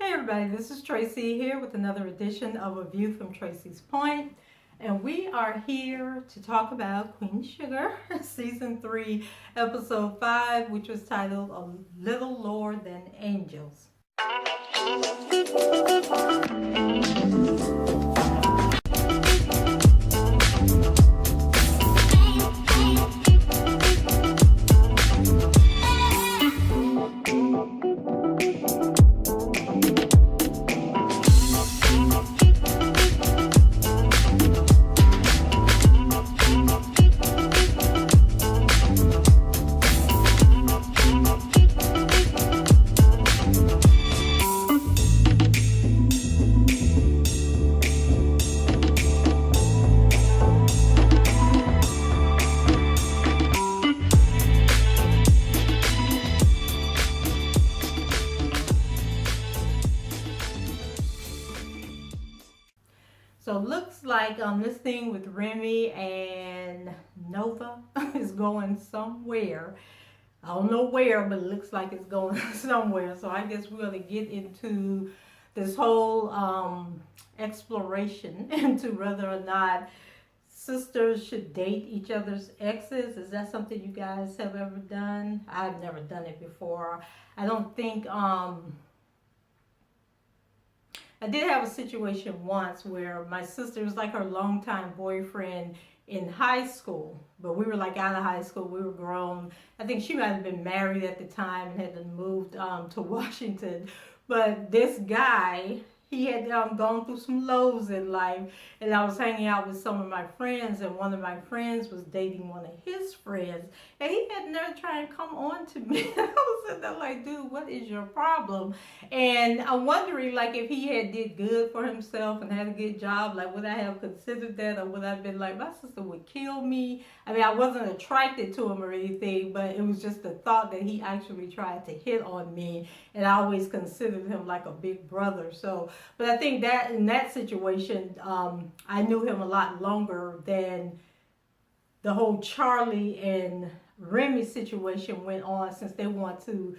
Hey everybody, this is Tracy here with another edition of A View from Tracy's Point. And we are here to talk about Queen Sugar, Season 3, Episode 5, which was titled A Little Lower Than Angels. So looks like this thing with Remy and Nova is going somewhere. I don't know where, but it looks like it's going somewhere. So I guess we're going to get into this whole exploration into whether or not sisters should date each other's exes. Is that something you guys have ever done? I've never done it before. I don't think I did have a situation once where my sister was like her longtime boyfriend in high school, but we were like out of high school. We were grown. I think she might have been married at the time and had moved to Washington. But this guy, he had gone through some lows in life, and I was hanging out with some of my friends, and one of my friends was dating one of his friends, and he had never tried to come on to me. I was sitting there like, dude, what is your problem? And I'm wondering, like, if he had did good for himself and had a good job, like, would I have considered that, or would I have been like, my sister would kill me? I mean, I wasn't attracted to him or anything, but it was just the thought that he actually tried to hit on me, and I always considered him like a big brother. So but I think that in that situation, I knew him a lot longer than the whole Charlie and Remy situation went on, since they want to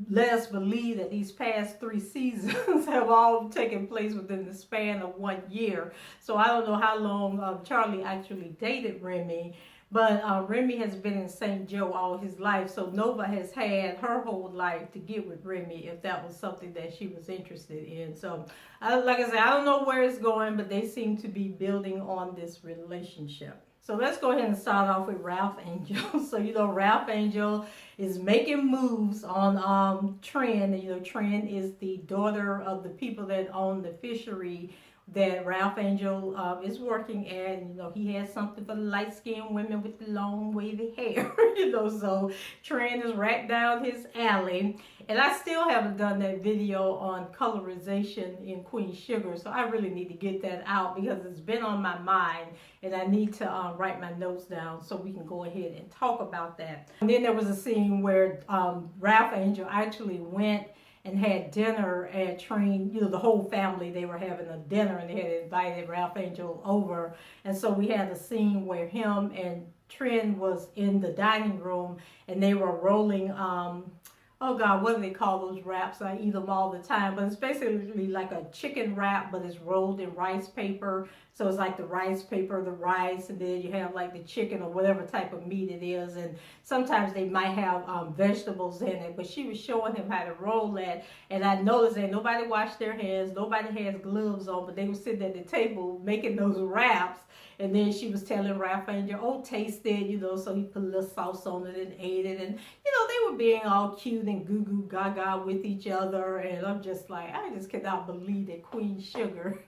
let us believe that these past 3 seasons have all taken place within the span of 1 year. So I don't know how long Charlie actually dated Remy. But Remy has been in St. Joe all his life, so Nova has had her whole life to get with Remy if that was something that she was interested in. So, like I said, I don't know where it's going, but they seem to be building on this relationship. So let's go ahead and start off with Ralph Angel. So, Ralph Angel is making moves on Tran. And, Tran is the daughter of the people that own the fishery that Ralph Angel is working at. He has something for the light-skinned women with the long wavy hair. So Tran is right down his alley. And I still haven't done that video on colorization in Queen Sugar, so I really need to get that out because it's been on my mind, and I need to write my notes down so we can go ahead and talk about that. And then there was a scene where Ralph Angel actually went and had dinner at Tran. The whole family, they were having a dinner, and they had invited Ralph Angel over. And so we had a scene where him and Tran was in the dining room, and they were rolling oh God, what do they call those wraps? I eat them all the time, but it's basically like a chicken wrap, but it's rolled in rice paper. So it's like the rice paper, the rice, and then you have like the chicken or whatever type of meat it is. And sometimes they might have vegetables in it, but she was showing him how to roll that. And I noticed that nobody washed their hands, nobody has gloves on, but they were sitting at the table making those wraps. And then she was telling Ralph Angel, oh, taste it, so he put a little sauce on it and ate it. And, they were being all cute and goo goo gaga with each other. And I'm just like, I just cannot believe that Queen Sugar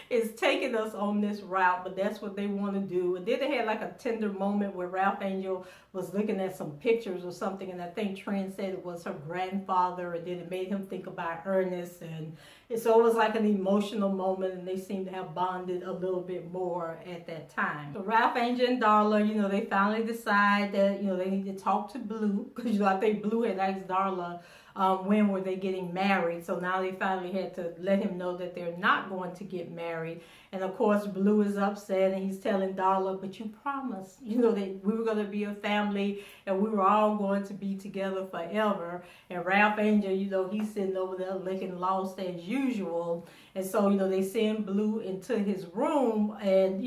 is taking us on this route, but that's what they want to do. And then they had like a tender moment where Ralph Angel was looking at some pictures or something, and I think Tran said it was her grandfather, and then it made him think about Ernest, and so it was like an emotional moment, and they seemed to have bonded a little bit more at that time. So Ralph Angel and Darla, they finally decide that, they need to talk to Blue, because, I think Blue had asked Darla when were they getting married. So now they finally had to let him know that they're not going to get married. And of course, Blue is upset, and he's telling Darla, but you promised, that we were going to be a family and we were all going to be together forever. And Ralph Angel, he's sitting over there looking lost as usual. And so, they send Blue into his room and,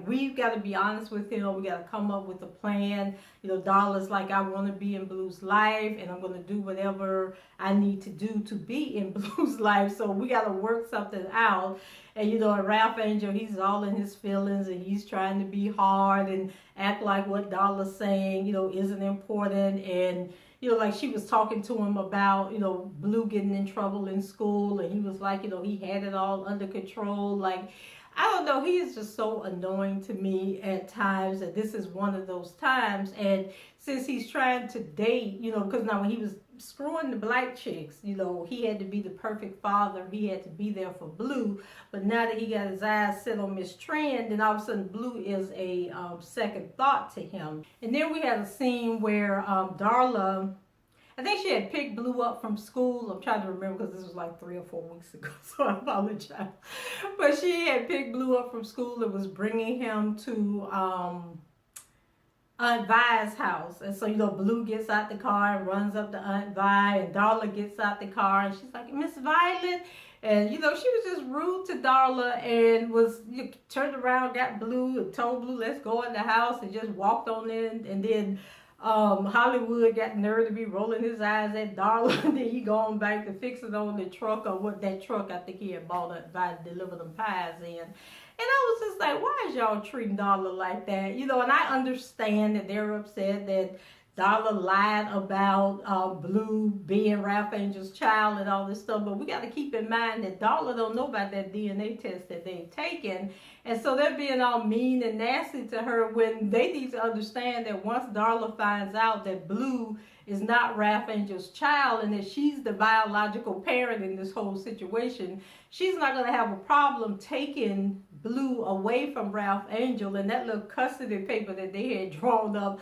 we've got to be honest with him. We got to come up with a plan. Darla's like, I want to be in Blue's life and I'm going to do whatever I need to do to be in Blue's life. So we got to work something out. And, Ralph Angel, he's all in his feelings and he's trying to be hard and act like what Darla's saying, isn't important. And, like she was talking to him about, Blue getting in trouble in school. And he was like, he had it all under control. Like, I don't know, he is just so annoying to me at times, and this is one of those times. And since he's trying to date, because now when he was screwing the black chicks, he had to be the perfect father. He had to be there for Blue. But now that he got his eyes set on Miss Tran, then all of a sudden Blue is a second thought to him. And then we had a scene where Darla, I think she had picked Blue up from school. I'm trying to remember because this was like 3 or 4 weeks ago, so I apologize. But she had picked Blue up from school and was bringing him to Aunt Vi's house. And so, Blue gets out the car and runs up to Aunt Vi, and Darla gets out the car and she's like, Miss Violet. And, she was just rude to Darla and was turned around, got Blue and told Blue, let's go in the house, and just walked on in. And then Hollywood got the nerve to be rolling his eyes at Darla. And then he going back to fix it on the truck, or what that truck I think he had bought up by to deliver them pies in. And I was just like, why is y'all treating Darla like that? And I understand that they're upset that Darla lied about Blue being Ralph Angel's child and all this stuff, but we got to keep in mind that Darla don't know about that DNA test that they've taken, and so they're being all mean and nasty to her when they need to understand that once Darla finds out that Blue is not Ralph Angel's child and that she's the biological parent in this whole situation, she's not going to have a problem taking Blue away from Ralph Angel. And that little custody paper that they had drawn up,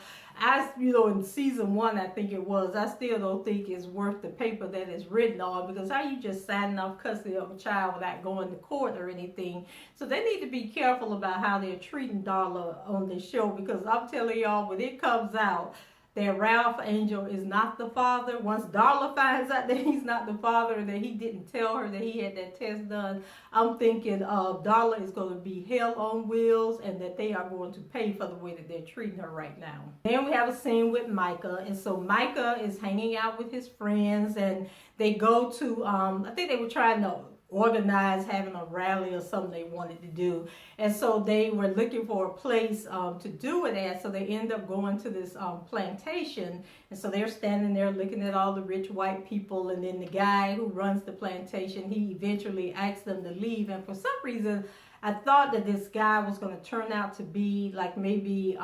in season 1, I think it was, I still don't think it's worth the paper that it's written on, because how you just signing off custody of a child without going to court or anything? So they need to be careful about how they're treating Darla on this show, because I'm telling y'all, when it comes out that Ralph Angel is not the father, once Darla finds out that he's not the father and that he didn't tell her that he had that test done, I'm thinking Darla is going to be hell on wheels, and that they are going to pay for the way that they're treating her right now. Then we have a scene with Micah, and so Micah is hanging out with his friends, and they go to, I think they were trying to organize having a rally or something they wanted to do, and so they were looking for a place to do it at. So they end up going to this plantation, and so they're standing there looking at all the rich white people, and then the guy who runs the plantation, he eventually asks them to leave. And for some reason I thought that this guy was going to turn out to be like maybe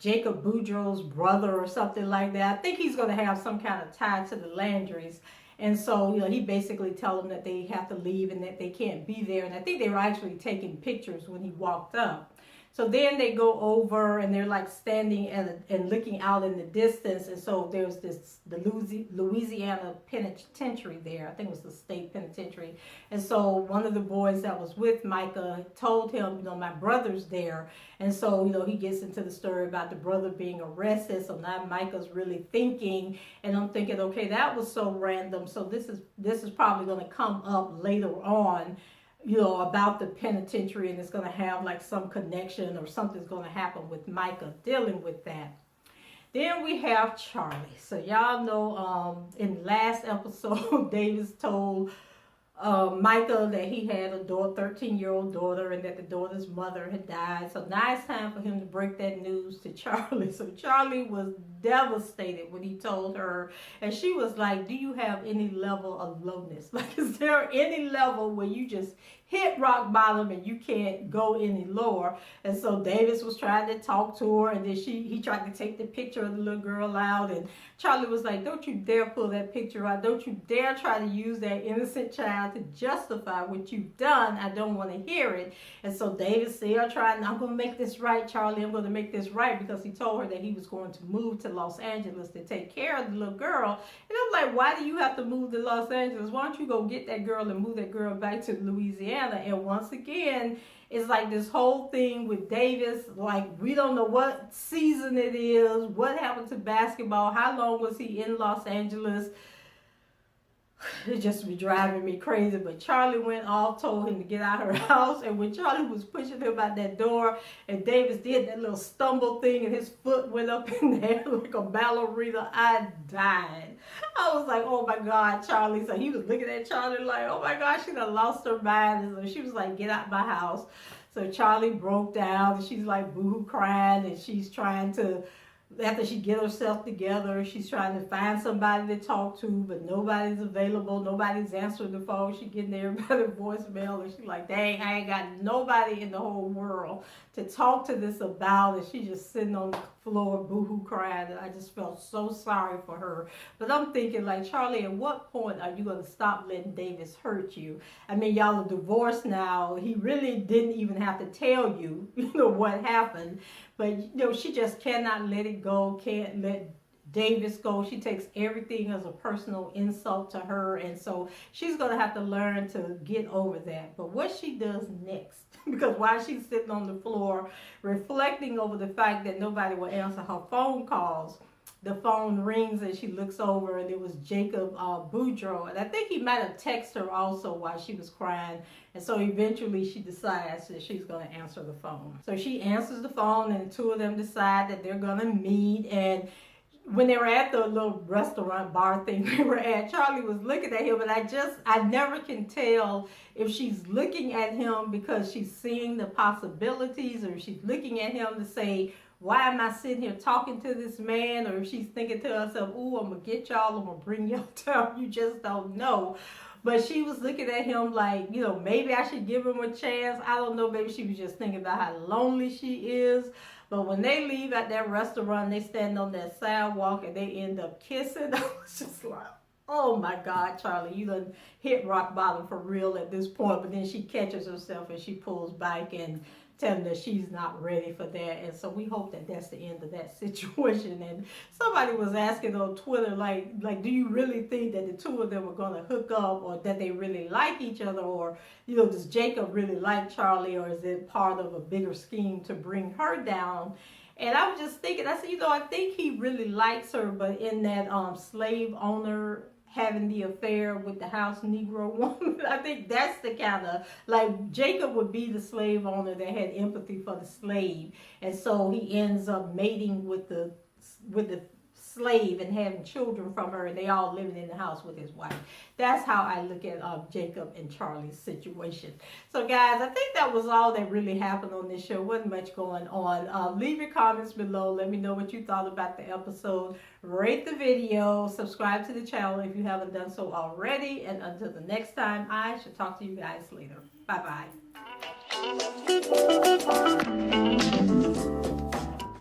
Jacob Boudreaux's brother or something like that. I think he's going to have some kind of tie to the Landrys. And so, he basically tells them that they have to leave and that they can't be there. And I think they were actually taking pictures when he walked up. So then they go over and they're like standing and looking out in the distance. And so there's the Louisiana penitentiary there. I think it was the state penitentiary. And so one of the boys that was with Micah told him, my brother's there. And so, he gets into the story about the brother being arrested. So now Micah's really thinking, and I'm thinking, okay, that was so random. So this is probably going to come up later on, about the penitentiary, and it's going to have like some connection or something's going to happen with Micah dealing with that. Then we have Charlie. So y'all know in last episode, Davis told Micah that he had a 13-year-old daughter and that the daughter's mother had died. So now it's time for him to break that news to Charlie. So Charlie was devastated when he told her, and she was like, do you have any level of lowness? Like, is there any level where you just hit rock bottom and you can't go any lower? And so Davis was trying to talk to her, and then he tried to take the picture of the little girl out, and Charlie was like, don't you dare pull that picture out. Don't you dare try to use that innocent child to justify what you've done. I don't want to hear it. And so Davis said, I'm going to make this right, Charlie. I'm going to make this right, because he told her that he was going to move to Los Angeles to take care of the little girl. And I'm like, why do you have to move to Los Angeles? Why don't you go get that girl and move that girl back to Louisiana? And once again, it's like this whole thing with Davis, like we don't know what season it is, what happened to basketball, how long was he in Los Angeles. It just be driving me crazy. But Charlie went off, told him to get out of her house. And when Charlie was pushing him out that door, and Davis did that little stumble thing, and his foot went up in there like a ballerina, I died. I was like, oh my God, Charlie. So he was looking at Charlie like, oh my God, she done lost her mind. And so she was like, get out my house. So Charlie broke down, and she's like boo-hoo crying, and she's trying to, after she get herself together, she's trying to find somebody to talk to, but nobody's available. Nobody's answering the phone. She getting everybody voicemail, and she's like, dang, I ain't got nobody in the whole world to talk to this about. And she's just sitting on the floor boo-hoo crying. And I just felt so sorry for her. But I'm thinking, like, Charlie, at what point are you going to stop letting Davis hurt you? I mean, y'all are divorced now. He really didn't even have to tell you, what happened. But, she just cannot let it go, can't let Davis go. She takes everything as a personal insult to her. And so she's going to have to learn to get over that. But what she does next, because while she's sitting on the floor reflecting over the fact that nobody will answer her phone calls, the phone rings and she looks over, and it was Jacob Boudreaux. And I think he might have texted her also while she was crying. And so eventually she decides that she's going to answer the phone. So she answers the phone, and the two of them decide that they're going to meet. And when they were at the little restaurant bar thing we were at, Charlie was looking at him, and I never can tell if she's looking at him because she's seeing the possibilities, or if she's looking at him to say, why am I sitting here talking to this man? Or if she's thinking to herself, ooh, I'm going to get y'all, I'm going to bring y'all down. You just don't know. But she was looking at him like, maybe I should give him a chance. I don't know. Maybe she was just thinking about how lonely she is. But when they leave at that restaurant, they stand on that sidewalk and they end up kissing. I was just like, oh my God, Charlie, you done hit rock bottom for real at this point. But then she catches herself and she pulls back and telling that she's not ready for that. And so we hope that that's the end of that situation. And somebody was asking on Twitter, like do you really think that the two of them are going to hook up, or that they really like each other, or does Jacob really like Charlie, or is it part of a bigger scheme to bring her down? And I was just thinking, I said, I think he really likes her, but in that slave owner having the affair with the house Negro woman, I think that's the kind of, like, Jacob would be the slave owner that had empathy for the slave, and so he ends up mating with the slave and having children from her, and they all living in the house with his wife. That's how I look at Jacob and Charlie's situation. So guys, I think that was all that really happened on this show. Wasn't much going on. Leave your comments below. Let me know what you thought about the episode. Rate the video. Subscribe to the channel if you haven't done so already. And until the next time, I shall talk to you guys later. Bye-bye.